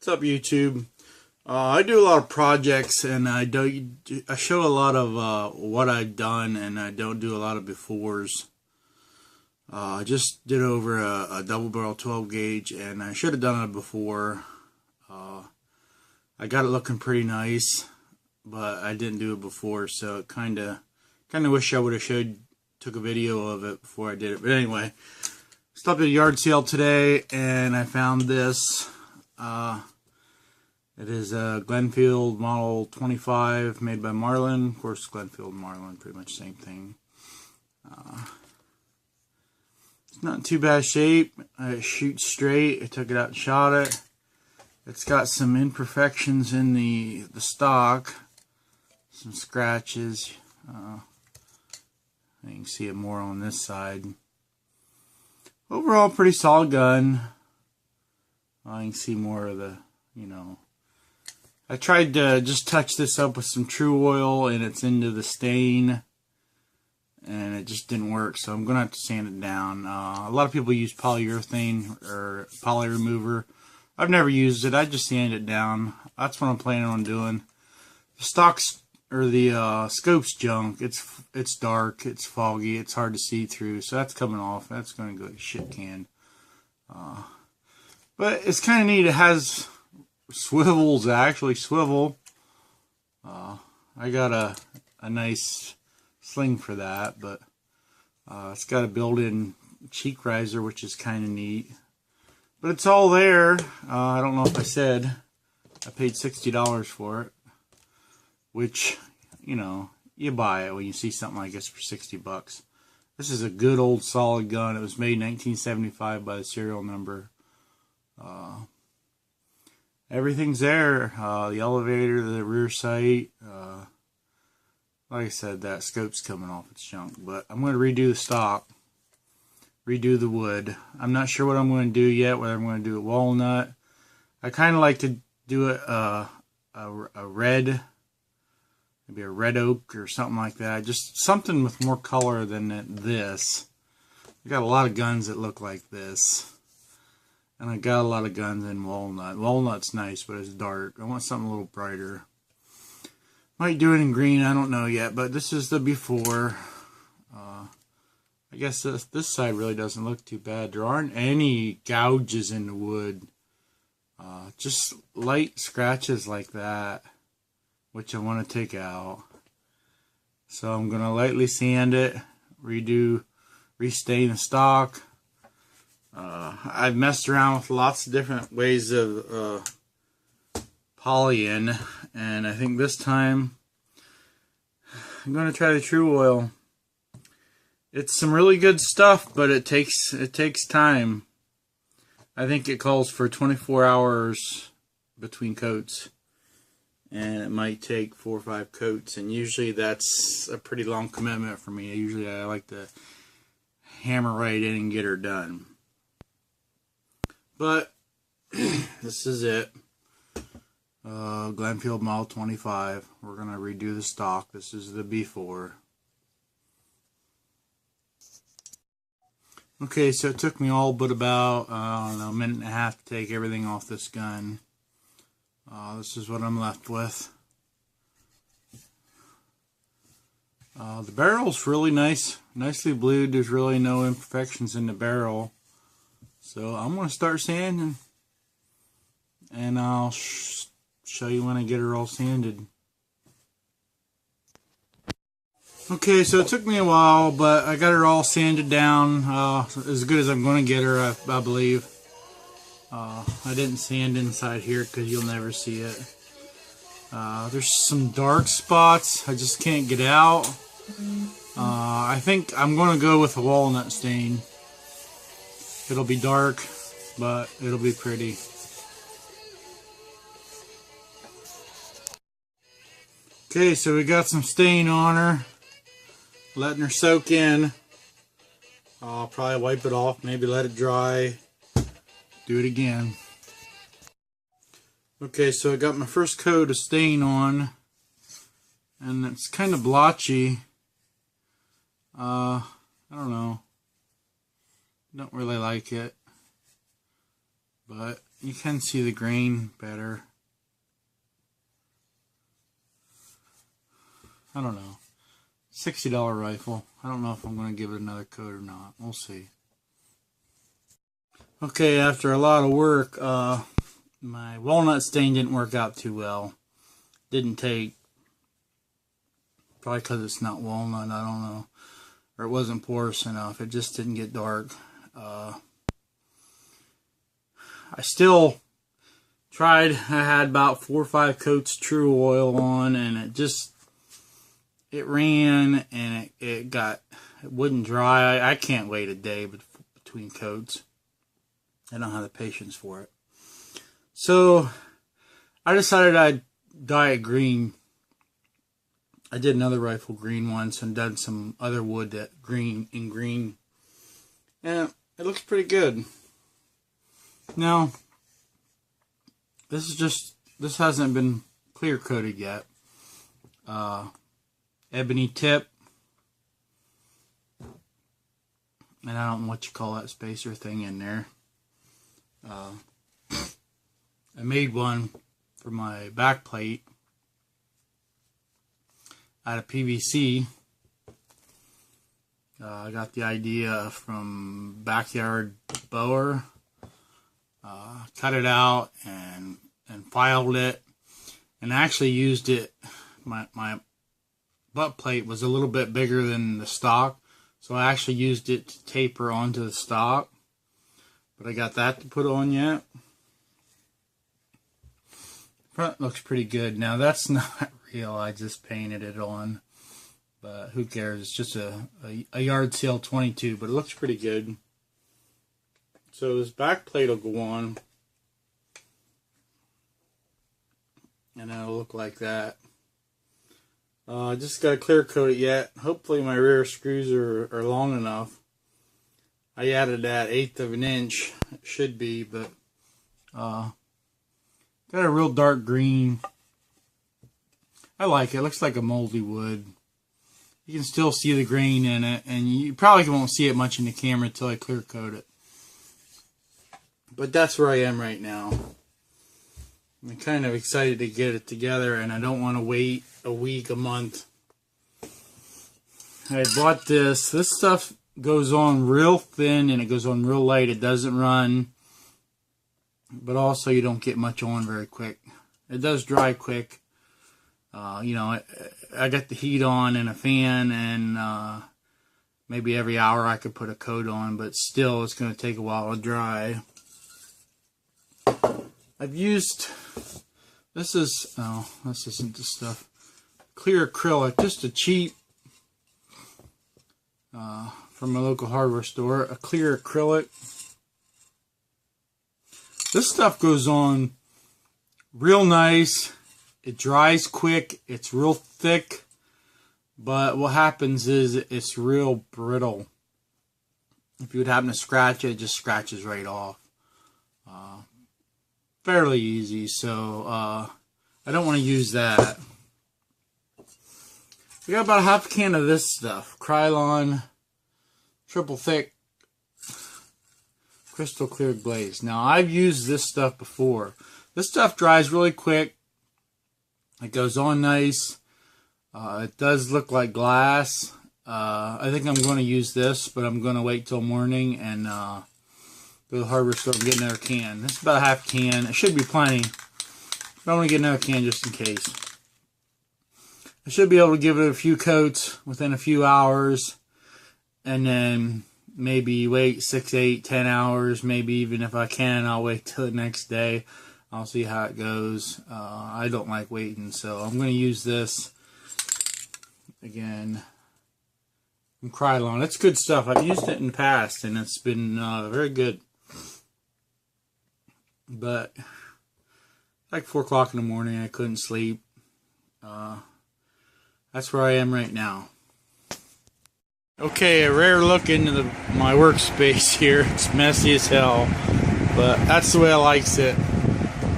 What's up, YouTube? I do a lot of projects, and I show a lot of what I've done, and I don't do a lot of befores. I just did over a double barrel 12 gauge, and I should have done it before. I got it looking pretty nice, but I didn't do it before, so it kind of wish I would have took a video of it before I did it. But anyway, stopped at a yard sale today, and I found this. It is a Glenfield Model 25 made by Marlin. Of course, Glenfield and Marlin, pretty much same thing. It's not in too bad shape. It shoots straight. I took it out and shot it. It's got some imperfections in the stock. Some scratches. You can see it more on this side. Overall, pretty solid gun. You can see more of the, I tried to just touch this up with some True Oil, and it's into the stain, and it just didn't work, so I'm going to have to sand it down. A lot of people use polyurethane or poly remover. I've never used it. I just sand it down. That's what I'm planning on doing. The stock's, or the scope's junk. It's dark, it's foggy, it's hard to see through, so that's coming off. That's going to go to shit can. But it's kind of neat. It has swivels that actually swivel. I got a nice sling for that, but it's got a built-in cheek riser, which is kind of neat. But it's all there. I don't know if I said I paid $60 for it, which, you buy it when you see something like this for 60 bucks. This is a good old solid gun. It was made in 1975 by the serial number. Everything's there. The elevator, the rear sight. Like I said, that scope's coming off its junk. But I'm going to redo the stock. Redo the wood. I'm not sure what I'm going to do yet. Whether I'm going to do it walnut. I kind of like to do it a red. Maybe a red oak or something like that. Just something with more color than this. I got a lot of guns that look like this. And I got a lot of guns in walnut. Walnut's nice, but it's dark. I want something a little brighter. Might do it in green, I don't know yet. But this is the before. I guess this side really doesn't look too bad. There aren't any gouges in the wood. Just light scratches like that, which I want to take out. So I'm going to lightly sand it. Restain the stock. I've messed around with lots of different ways of polying, and I think this time I'm going to try the True Oil. It's some really good stuff, but it takes time. I think it calls for 24 hours between coats, and it might take 4 or 5 coats, and usually that's a pretty long commitment for me. Usually I like to hammer right in and get her done. But this is it. Glenfield Model 25. We're going to redo the stock. This is the before. Okay, so it took me all but about, I don't know, a minute and a half to take everything off this gun. This is what I'm left with. The barrel's really nice. Nicely blued. There's really no imperfections in the barrel. So I'm going to start sanding, and I'll show you when I get her all sanded. Okay, so it took me a while, but I got her all sanded down, as good as I'm going to get her, I believe. I didn't sand inside here because you'll never see it. There's some dark spots I just can't get out. I think I'm going to go with a walnut stain. It'll be dark, but it'll be pretty. Okay, so we got some stain on her. Letting her soak in. I'll probably wipe it off, maybe let it dry. Do it again. Okay, so I got my first coat of stain on. And it's kind of blotchy. I don't know. Don't really like it. But you can see the grain better. I don't know. $60 rifle. I don't know if I'm going to give it another coat or not. We'll see. Okay, after a lot of work, my walnut stain didn't work out too well. Didn't take. Probably because it's not walnut, I don't know. Or it wasn't porous enough. It just didn't get dark. I still tried. I had about 4 or 5 coats True Oil on, and it ran, and it wouldn't dry. I can't wait a day between coats. I don't have the patience for it. So I decided I'd dye it green. I did another rifle green once and done some other wood that green. And it looks pretty good. Now, this hasn't been clear coated yet. Ebony tip. And I don't know what you call that spacer thing in there. I made one for my back plate out of PVC. I got the idea from Backyard Bower. Cut it out and filed it, and actually used it. My butt plate was a little bit bigger than the stock, so I actually used it to taper onto the stock. But I got that to put on yet. Front looks pretty good. Now that's not real. I just painted it on. But who cares? It's just a yard sale 22, but it looks pretty good. So this back plate will go on. And it'll look like that. I just got to clear coat it yet. Hopefully my rear screws are long enough. I added that 1/8 of an inch. It should be, but got a real dark green. I like it. It looks like a moldy wood. You can still see the grain in it, and you probably won't see it much in the camera until I clear coat it. But that's where I am right now. I'm kind of excited to get it together, and I don't want to wait a week, a month. I bought this. This stuff goes on real thin, and it goes on real light. It doesn't run, but also you don't get much on very quick. It does dry quick. You know, I got the heat on and a fan, and maybe every hour I could put a coat on, but still it's going to take a while to dry. I've used, this isn't the stuff, clear acrylic, just a cheap, from a local hardware store, a clear acrylic. This stuff goes on real nice. It dries quick. It's real thick. But what happens is it's real brittle. If you would happen to scratch it, it just scratches right off. Fairly easy. So I don't want to use that. We got about a half a can of this stuff. Krylon triple thick crystal cleared glaze. Now I've used this stuff before. This stuff dries really quick. It goes on nice. It does look like glass. I think I'm going to use this, but I'm going to wait till morning and go to the hardware store and get another can. This is about a half can. It should be plenty. But I'm going to get another can just in case. I should be able to give it a few coats within a few hours. And then maybe wait 6, 8, 10 hours. Maybe even if I can, I'll wait till the next day. I'll see how it goes. I don't like waiting, so I'm going to use this again from Krylon. It's good stuff. I've used it in the past, and it's been very good. But like 4 o'clock in the morning, I couldn't sleep. That's where I am right now. Okay, a rare look into my workspace here. It's messy as hell, but that's the way I likes it.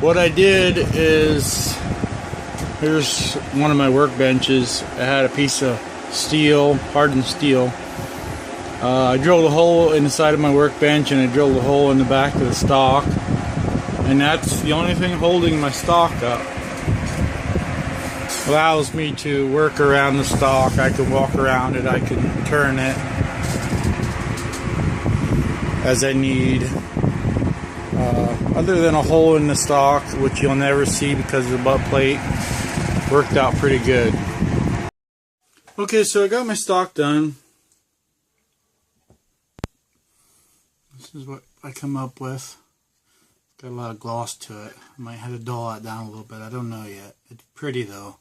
What I did is, here's one of my workbenches. I had a piece of steel, hardened steel. I drilled a hole in the side of my workbench, and I drilled a hole in the back of the stock. And that's the only thing holding my stock up. Allows me to work around the stock. I can walk around it, I can turn it as I need. Other than a hole in the stock, which you'll never see because of the butt plate, worked out pretty good. Okay, so I got my stock done. This is what I come up with. Got a lot of gloss to it. I might have to dull it down a little bit. I don't know yet. It's pretty though.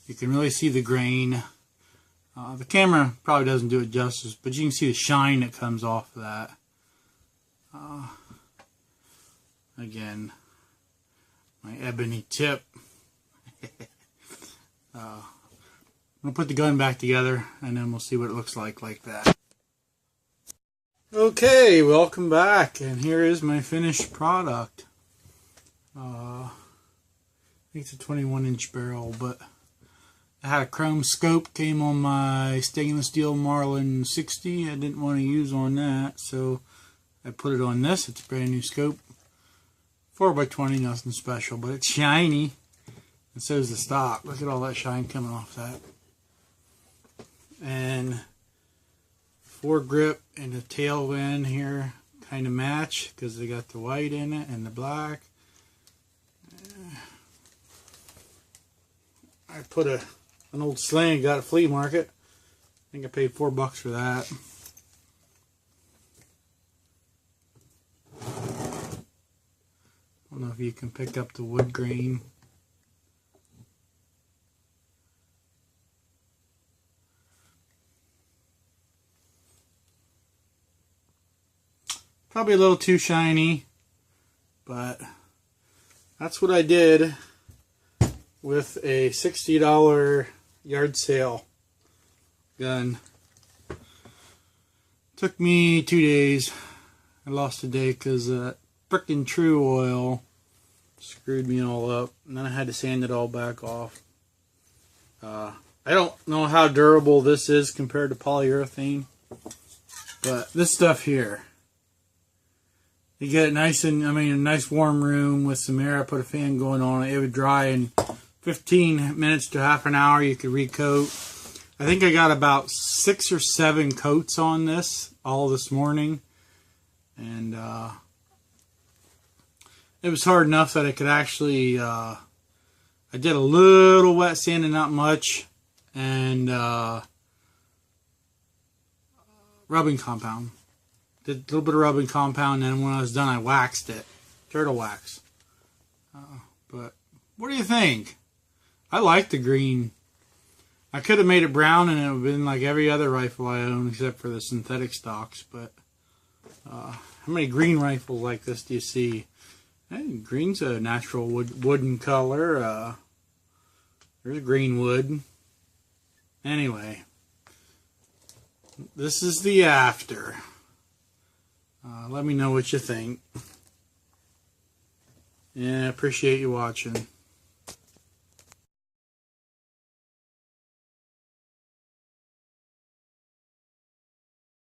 You can really see the grain. The camera probably doesn't do it justice, but you can see the shine that comes off of that. Again, my ebony tip. I'm going to put the gun back together and then we'll see what it looks like that. Okay, welcome back, and here is my finished product. I think it's a 21-inch barrel, but I had a chrome scope, came on my stainless steel Marlin 60. I didn't want to use on that, so I put it on this. It's a brand new scope. 4x20, nothing special, but it's shiny. And so is the stock. Look at all that shine coming off that. And foregrip and the tail end here kind of match because they got the white in it and the black. I put an old sling, got at a flea market. I think I paid $4 for that. I don't know if you can pick up the wood grain. Probably a little too shiny, but that's what I did with a $60 yard sale gun. Took me 2 days. I lost a day because frickin' True Oil screwed me all up, and then I had to sand it all back off. I don't know how durable this is compared to polyurethane, but this stuff here, you get it nice and, a nice warm room with some air. I put a fan going on it. It would dry in 15 minutes to half an hour. You could recoat. I think I got about 6 or 7 coats on this all this morning. And it was hard enough that I could actually, I did a little wet sanding, not much, and rubbing compound. Did a little bit of rubbing compound, and then when I was done, I waxed it. Turtle wax. But what do you think? I like the green. I could have made it brown, and it would have been like every other rifle I own, except for the synthetic stocks. But how many green rifles like this do you see? Hey, green's a natural wooden color. There's green wood. Anyway, this is the after. Let me know what you think. Yeah, I appreciate you watching.